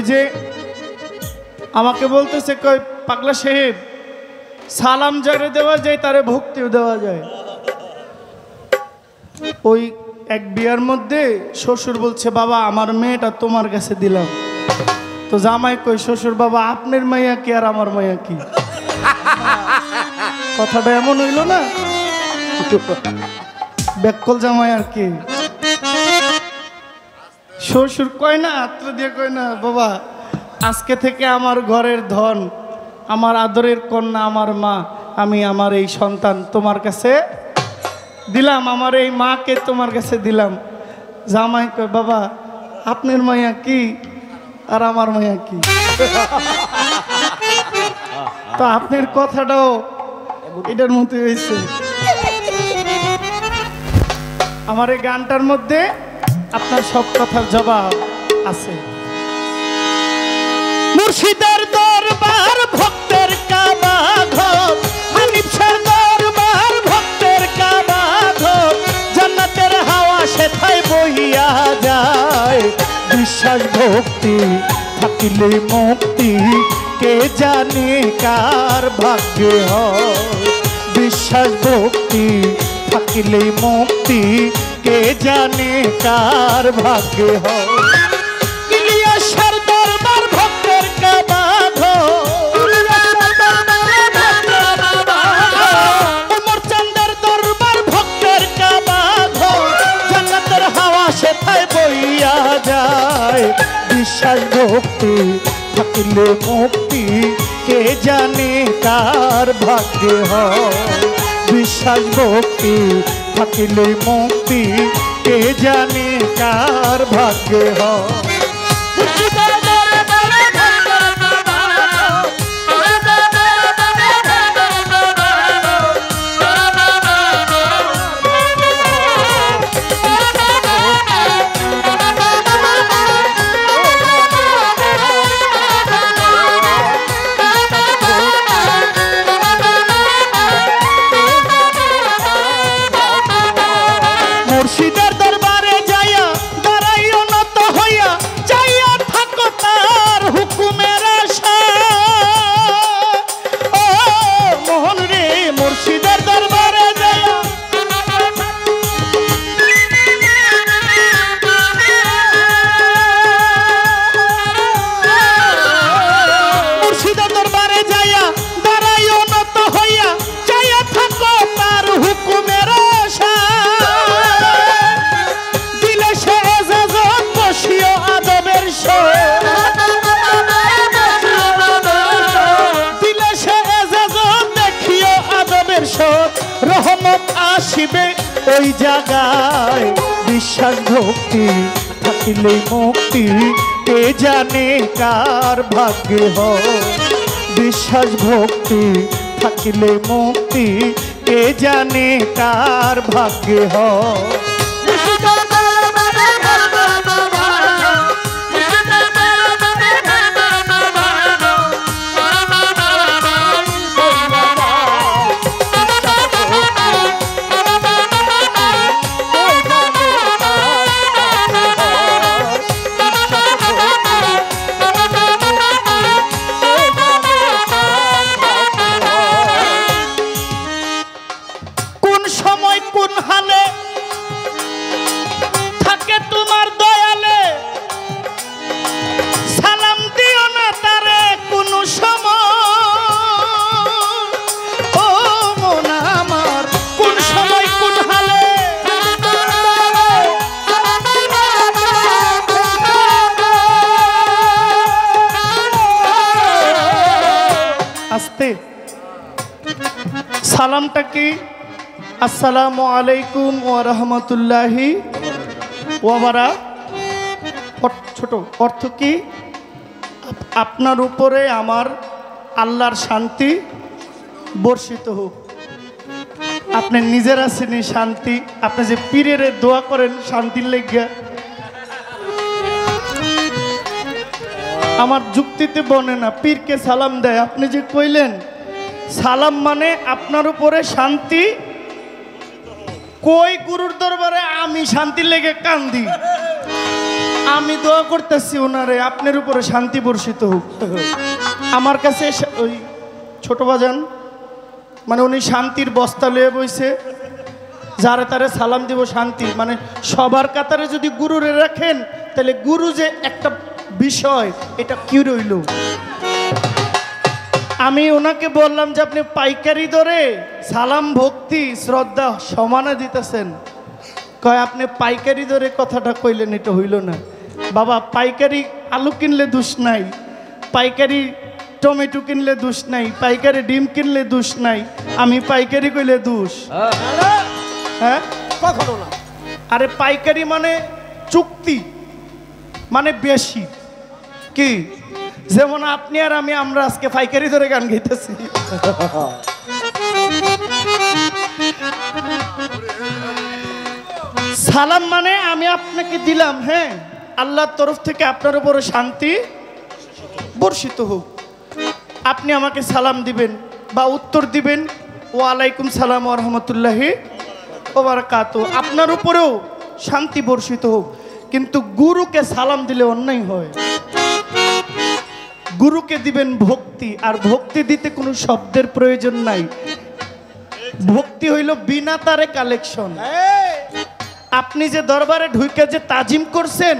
ওই যে আমাকে বলতেছে কই পাগলা সাহেব সালাম যারে দেওয়া যায় তারে ভক্তিও দেওয়া যায়। ওই এক বিয়ার মধ্যে শ্বশুর বলছে বাবা আমার মেয়েটা তোমার কাছে দিলাম। তো জামাই কই শ্বশুর বাবা আপনার মাইয়া কি আর আমার মাইয়া কি? কথাটা এমন হইল না, ব্যাককল জামাই আর কি। শ্বশুর কয় না আত্র দিয়ে কয় না বাবা আজকে থেকে আমার ঘরের ধন, আমার আদরের কন্যা, আমার মা, আমি আমার এই সন্তান তোমার কাছে দিলাম, আমার এই মাকে তোমার কাছে দিলাম। জামাই কয় বাবা আপনার মাইয়া কি আর আমার মাইয়া কি? তো আপনার কথাটাও এটার মতো হয়েছে। আমার এই গানটার মধ্যে আপনার সব কথার জবাব আছে। মুর্শিদের দরবার ভক্তের কাবা ঘর, হানিফ শাহর দরবার ভক্তের কাবা ঘর, জান্নাতের হাওয়া সেথায় বহিয়া যায়। বিশ্বাস ভক্তি থাকিলে মুক্তি কে জানে কার ভাগ্যে হয়। বিশ্বাস ভক্তি থাকিলে মুক্তি কে জানে কার ভাগ্যে হয়। ইলিয়াসের দরবার ভক্তের কাবা ঘর, ওমর চাঁদের দরবার ভক্তের কাবা ঘর, জান্নাতের হাওয়া সেথায় বইয়া যায়। বিশ্বাস ভক্তি থাকিলে মুক্তি কে জানে কার ভাগ্যে হয়। বিশ্বাস ভক্তি থাকিলে মুক্তি কে জানে কার ভাগ্যে হয়। মুর্শিদের দরবারে যাইয়া দাঁড়াইও নত হইয়া, চাইয়া থাকো তার হুকুমের আশায়। ও মোহন রে মুর্শিদের দরবারে যাইয়া, মুর্শিদের দরবারে যাইয়া দাঁড়াইও নত হইয়া, চাইয়া থাকো তার হুকুমের আশায়। রহমত আসিবে ওই জায়গায়। বিশ্বাস ভক্তি থাকিলে মুক্তি কে জানে কার ভাগ্যে হয়। বিশ্বাস ভক্তি থাকিলে মুক্তি কে জানে কার ভাগ্যে হয়। কোন হালে থাকে তোমার দয়ালে, সালাম দিও না তারে কোন সময়। ও মন আমার কোন সময় কোন হালে, আস্তে সালামটা কি? আসসালামু আলাইকুম ওয়া রাহমাতুল্লাহি ওয়া বারাকাতুহু। ছোট অর্থ কি? আপনার উপরে আমার আল্লাহর শান্তি বর্ষিত হোক। আপনি নিজের আছেন শান্তি, আপনি যে পীরের দোয়া করেন শান্তির লেগিয়া, আমার যুক্তিতে বনে না। পীরকে সালাম দেয়, আপনি যে কইলেন সালাম মানে আপনার উপরে শান্তি। কই গুরুর দরবারে আমি শান্তি লেগে কান্দি, আমি দোয়া করতেছি ওনারে আপনার উপরে শান্তি বর্ষিত হোক। আমার কাছে ওই ছোট বাজান মানে উনি শান্তির বস্তা লয়ে বইছে, যারে তারে সালাম দিব শান্তি, মানে সবার কাতারে যদি গুরুরে রাখেন তাহলে গুরু যে একটা বিষয় এটা কি রইল। আমি ওনাকে বললাম যে আপনি পাইকারি দরে সালাম ভক্তি শ্রদ্ধা সমানে দিতেছেন। কয় আপনি পাইকারি দরে কথাটা কইলেন, এটা হইল না বাবা। পাইকারি আলু কিনলে দোষ নাই, পাইকারি টমেটো কিনলে দোষ নাই, পাইকারি ডিম কিনলে দোষ নাই, আমি পাইকারি কইলে দোষ? হ্যাঁ কখনো না। আরে পাইকারি মানে চুক্তি, মানে বেশি কি, যেমন আপনি আর আমি আমরা আজকে পাইকারি ধরে গান গাইতেছি। সালাম মানে আমি আপনাকে দিলাম, হ্যাঁ আল্লাহর তরফ থেকে আপনার উপরে শান্তি বর্ষিত হোক। আপনি আমাকে সালাম দিবেন বা উত্তর দিবেন ওয়ালাইকুম সালাম ওয়া রাহমাতুল্লাহি ওয়া বারাকাতুহু, আপনার উপরেও শান্তি বর্ষিত হোক। কিন্তু গুরুকে সালাম দিলে অন্যায় হয়। গুরুকে দিবেন ভক্তি, আর ভক্তি দিতে কোনো শব্দের প্রয়োজন নাই। ভক্তি হইল বিনা তারে কালেকশন। আপনি যে দরবারে ঢুকে যে তাজিম করছেন,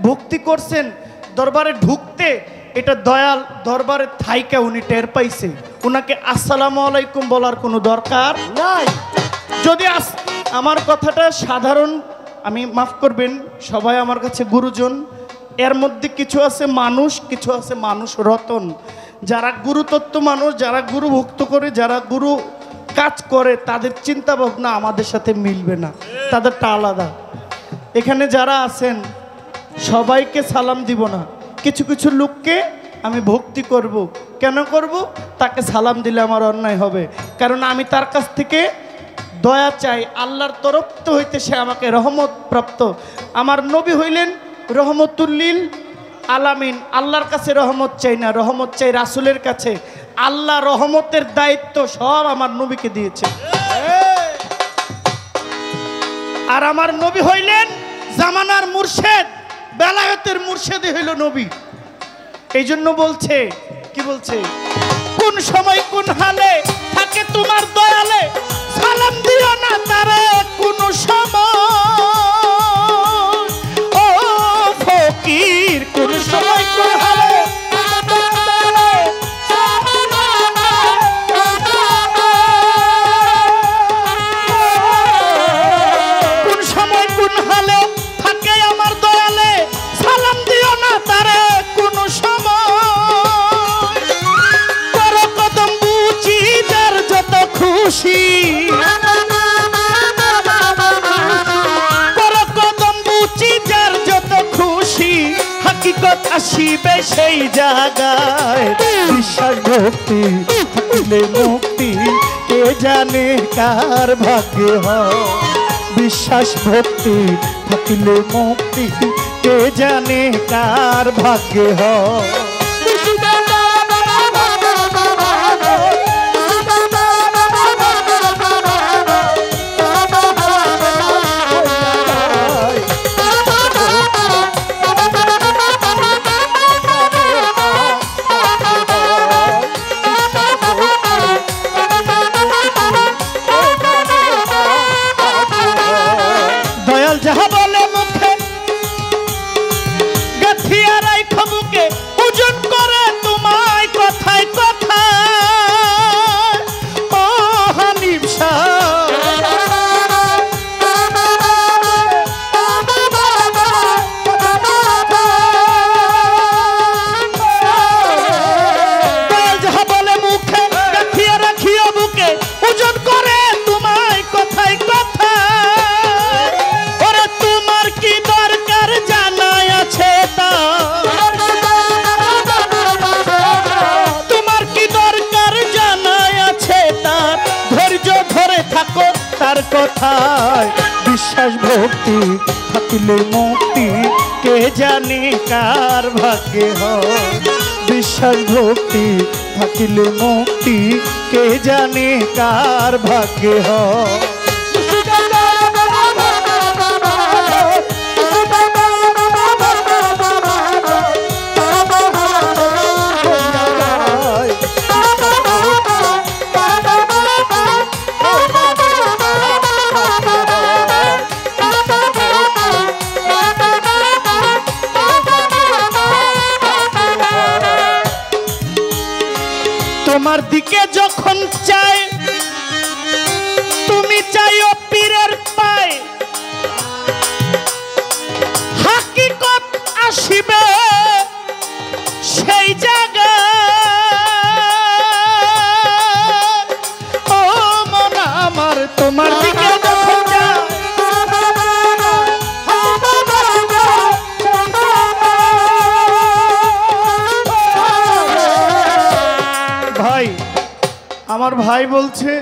ভক্তি করছেন, দরবারে ঢুকতে এটা দয়াল দরবারে থাইকা উনি টের পাইছে, উনাকে আসসালামু আলাইকুম বলার কোনো দরকার নাই। যদি আমার কথাটা সাধারণ, আমি মাফ করবেন, সবাই আমার কাছে গুরুজন। এর মধ্যে কিছু আছে মানুষ, কিছু আছে মানুষ রতন। যারা গুরুতত্ত্ব মানুষ, যারা গুরু ভক্ত করে, যারা গুরু কাজ করে, তাদের চিন্তা ভাবনা আমাদের সাথে মিলবে না, তাদেরটা আলাদা। এখানে যারা আছেন সবাইকে সালাম দিব না, কিছু কিছু লোককে আমি ভক্তি করব। কেন করব? তাকে সালাম দিলে আমার অন্যায় হবে, কারণ আমি তার কাছ থেকে দয়া চাই। আল্লাহর তরফ তো হইতে সে আমাকে রহমত প্রাপ্ত। আমার নবী হইলেন রহমতুল্লিল আলামিন। আল্লাহর কাছে রহমত চাই না, রহমত চাই রাসূলের কাছে। আল্লাহ রহমতের দায়িত্ব সব আমার নবীকে দিয়েছে। আর আমার নবী হইলেন জামানার মুর্শেদ, বেলায়েতের মুর্শেদই হইল নবী। এই জন্য বলছে, কি বলছে, কোন সময় কোন হালে থাকে তোমার দয়ালে, সালাম দিও না তারে কোন সময়। ও ফকির কোন সময় কোন হালে, কোন সময় কোন হালে থাকে আমার দয়ালে, সালাম দিও না তারে কোন সময়। করো কদম বুঝি যার যত খুশি, করো কদম বুঝি যার যত খুশি, হাকিকত আসিবে সেই জায়গায়। বিশ্বাস ভক্তি থাকিলে মুক্তি, কে জানে কার ভাগ্যে হয়। বিশ্বাস ভক্তি থাকিলে মুক্তি, কে জানে কার ভাগ্যে হয়। যাহা বলে মুখে গাথিয়া রাইখ বুকে, ওজন করে তোমায় কথায় কথায়। ও হানিফ যাহা বলে মুখে গাথিয়া রাখিয়া বুকে, ওজন করে তোমায় কথায় কথায়। কি দরকার জানাই আছে তোমার, কি দরকার জানাই আছে তার, ধৈর্য ধরে থাকো তার কথায়। বিশ্বাস ভক্তি থাকিলে মুক্তি, কে জানে কার ভাগ্যে হয়। বিশ্বাস ভক্তি থাকিলে মুক্তি, কে জানে কার ভাগ্যে হয়। দিকে যখন চাই তুমি চাইও পীরের পায় হাকিকত আসিবে সেই জায়গা ও মন আমার তোমার দিকে যখন চাই ভাই আমার ভাই বলছে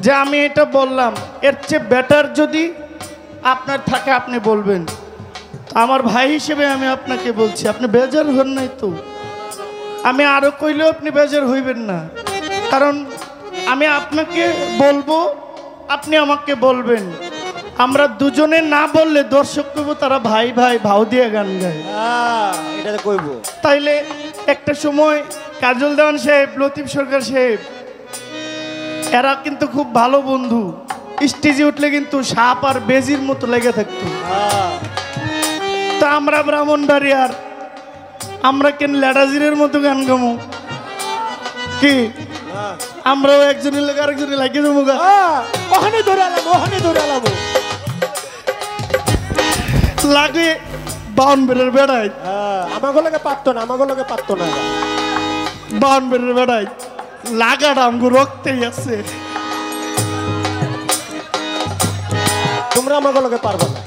যে আমি এটা বললাম এর চেয়ে বেটার যদি আপনার থাকে আপনি বলবেন আমার ভাই হিসেবে আমি আপনাকে বলছি আপনি বেজার হন নাই তো আমি আরো কইলেও আপনি বেজার হইবেন না কারণ আমি আপনাকে বলবো আপনি আমাকে বলবেন আমরা দুজনে না বললে দর্শক কইব তারা ভাই ভাই ভাও দিয়ে গান গায় এটা কইব তাইলে একটা সময় কাজল দেওয়ান সাহেব লতিফ সরকার সাহেব এরা কিন্তু খুব ভালো বন্ধু স্টেজে উঠলে কিন্তু সাপ আর বেজির মতো লেগে থাকতো তা আমরা ব্রাহ্মণবাড়িয়ার আমরা কেন ল্যাডাজিরের মতো গান গামো কি আমরাও একজনের লেগে আরেকজনের লাগিয়ে যাবো ওখানে দৌড়ালাম লাগে বাউন বেড়ের বেড়াই আমাকে লোকে পারতো না বাউন বেড়ের বেড়াই লাগাটা আমগো রক্তেই আছে তোমরা আমাকে লোকে পারবো না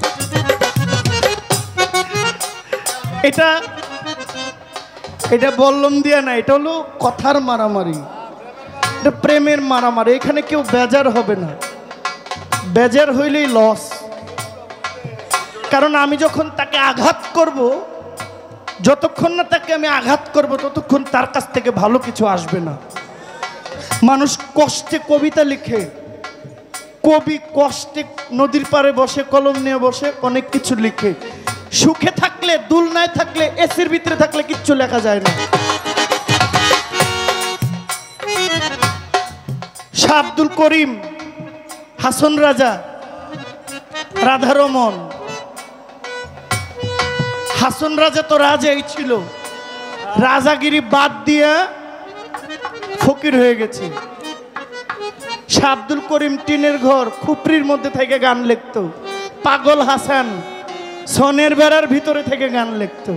এটা বললাম দিয়া না এটা হলো কথার মারামারি এটা প্রেমের মারামারি এখানে কেউ বেজার হবে না বেজার হইলেই লস কারণ আমি যখন তাকে আঘাত করব যতক্ষণ না তাকে আমি আঘাত করব ততক্ষণ তার কাছ থেকে ভালো কিছু আসবে না মানুষ কষ্টে কবিতা লিখে কবি কষ্টে নদীর পাড়ে বসে কলম নিয়ে বসে অনেক কিছু লিখে সুখে থাকলে দুলনায় থাকলে এসির ভিতরে থাকলে কিচ্ছু লেখা যায় না শাহ আব্দুল করিম হাসন রাজা রাধারমন হাসন রাজা তো রাজাই ছিল রাজাগিরি বাদ দিয়ে ফকির হয়ে গেছে শাহ আব্দুল করিম টিনের ঘর খুপরির মধ্যে থেকে গান লিখতো পাগল হাসান সনের বেড়ার ভিতরে থেকে গান লিখতো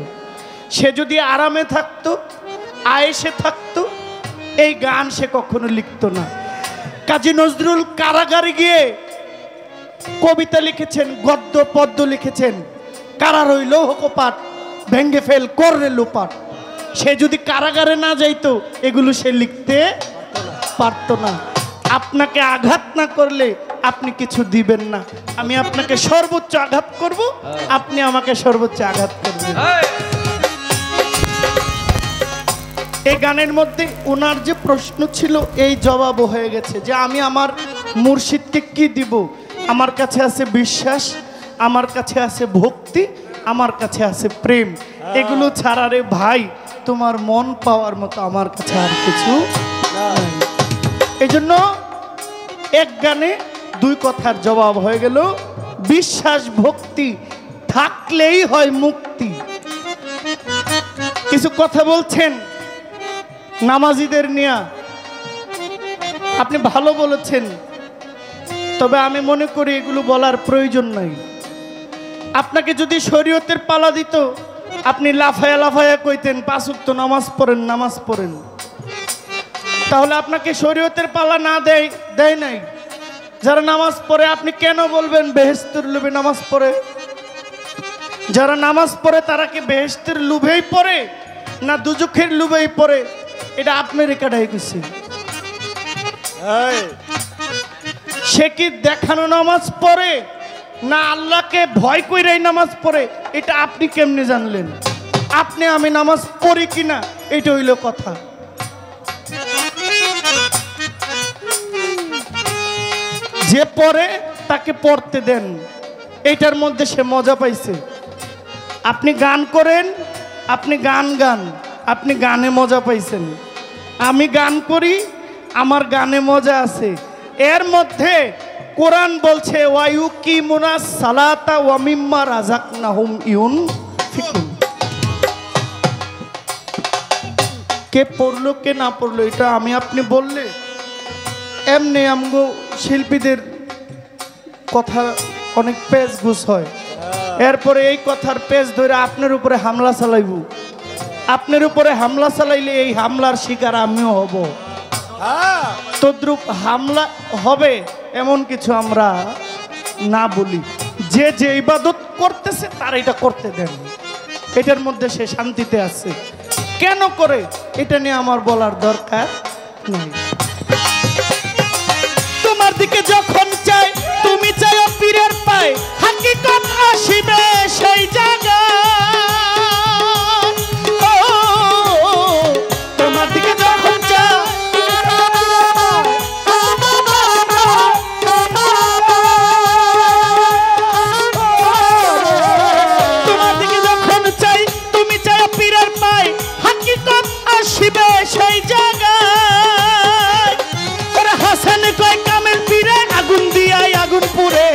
সে যদি আরামে থাকতো আয়েশে থাকতো এই গান সে কখনো লিখতো না কাজী নজরুল কারাগারে গিয়ে কবিতা লিখেছেন গদ্য পদ্য লিখেছেন কারার হইল হোকপাট ভেঙ্গে ফেল করলে লোপাট সে যদি কারাগারে না যাইতো এগুলো সে লিখতে পারতো না আপনাকে আঘাত না করলে আপনি কিছু দিবেন না আমি আপনাকে সর্বোচ্চ আঘাত করব আপনি আমাকে সর্বোচ্চ আঘাত করবেন এই গানের মধ্যে ওনার যে প্রশ্ন ছিল এই জবাবও হয়ে গেছে যে আমি আমার মুর্শিদকে কি দিব আমার কাছে আছে বিশ্বাস আমার কাছে আছে ভক্তি আমার কাছে আছে প্রেম এগুলো ছাড়া রে ভাই তোমার মন পাওয়ার মতো আমার কাছে আর কিছু নাই এই জন্য এক গানে দুই কথার জবাব হয়ে গেল বিশ্বাস ভক্তি থাকলেই হয় মুক্তি কিছু কথা বলছেন নামাজিদের নিয়ে আপনি ভালো বলেছেন তবে আমি মনে করি এগুলো বলার প্রয়োজন নাই আপনাকে যদি শরীয়তের পালা দিত আপনি লাফায়া লাফায়া কইতেন 5 ওয়াক্ত নামাজ পড়েন তাহলে আপনাকে শরীয়তের পালা না দেয় নাই যারা নামাজ পড়ে আপনি কেন বলবেন বেহেশতের লোভে নামাজ পড়ে যারা নামাজ পড়ে তারা কি বেহেশতের লোভেই পড়ে না দুজখের লোভেই পড়ে এটা আপনি রেখাটাই গেছে সে কি দেখানো নামাজ পড়ে না আল্লাহকে ভয় কইরাই নামাজ পড়ে এটা আপনি কেমনে জানলেন আপনি আমি নামাজ পড়ি কিনা এটা হইল কথা যে পড়ে তাকে পড়তে দেন এটার মধ্যে সে মজা পাইছে আপনি গান করেন আপনি গান আপনি গানে মজা পাইছেন আমি গান করি আমার গানে মজা আছে এর মধ্যে কোরআন বলছে ওয়ায়ুকিমুনা সালাতা ওয়া মিম্মা রাযাকনাহুম ইউনফিকুন কে পড়লো কে না পড়লো এটা আমি আপনি বললে এমনি আমগো শিল্পীদের কথা অনেক পেজ গুছ হয়। এরপরে এই কথার পেজ ধরে আপনার উপরে হামলা চালাইব, আপনার উপরে হামলা চালাইলে এই হামলার শিকার আমিও হব। তদ্রূপ হামলা হবে এমন কিছু আমরা না বলি। যে যে ইবাদত করতেছে তার এটা করতে দেন, এটার মধ্যে সে শান্তিতে আছে। কেন করে এটা নিয়ে আমার বলার দরকার নেই। তোমার দিকে যখন চাই তুমি চাইও পীরের পায়, হাকিকত আসিবে সেই জায়গা। তোমার দিকে যখন চাই তোমার দিকে যখন চাই তুমি চাইও পীরের পায়, হাকিকত আসিবে সেই জায়গা। হাসান কয় কামেল পীরে আগুন দিয়াই আগুন পুরে,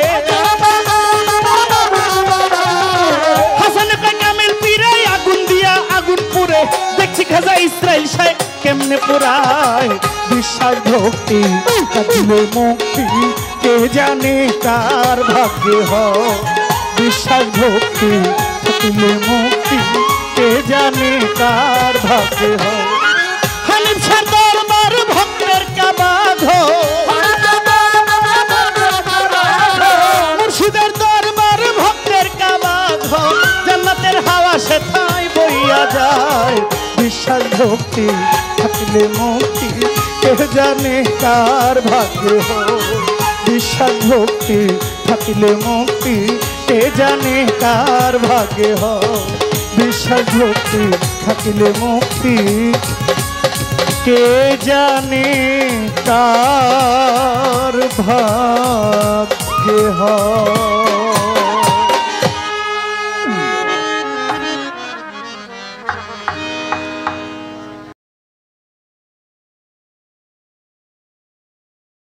হাসান কয় কামেল পীরে আগুন দিয়া আগুন পুরে। দেখছি খাজা ইসরাইল শাহ কেমনে পুরায়। বিশ্বাস ভক্তি থাকলে মুক্তি কে জানে কার ভাগ্যে হয়। বিশ্বাস ভক্তি থাকলে মুক্তি কে জানে কার ভাগ্যে হয়। হানিফ শাহ দরবার ভক্তের কাবাগ, মুর্শিদের দরবার ভক্তের কাবাগ। জান্নাতের হাওয়া সেথায় বইয়া যায়। বিশ্বাস ভক্তি থাকলে মুক্তি কে জানে কার ভাগ্যে হয়। বিশ্বাস ভক্তি থাকলে মুক্তি কে জানে কার ভাগ্যে হয়। বিশ্বাস ভক্তি থাকলে মুক্তি কে জানে কার ভাগ্যে হয়।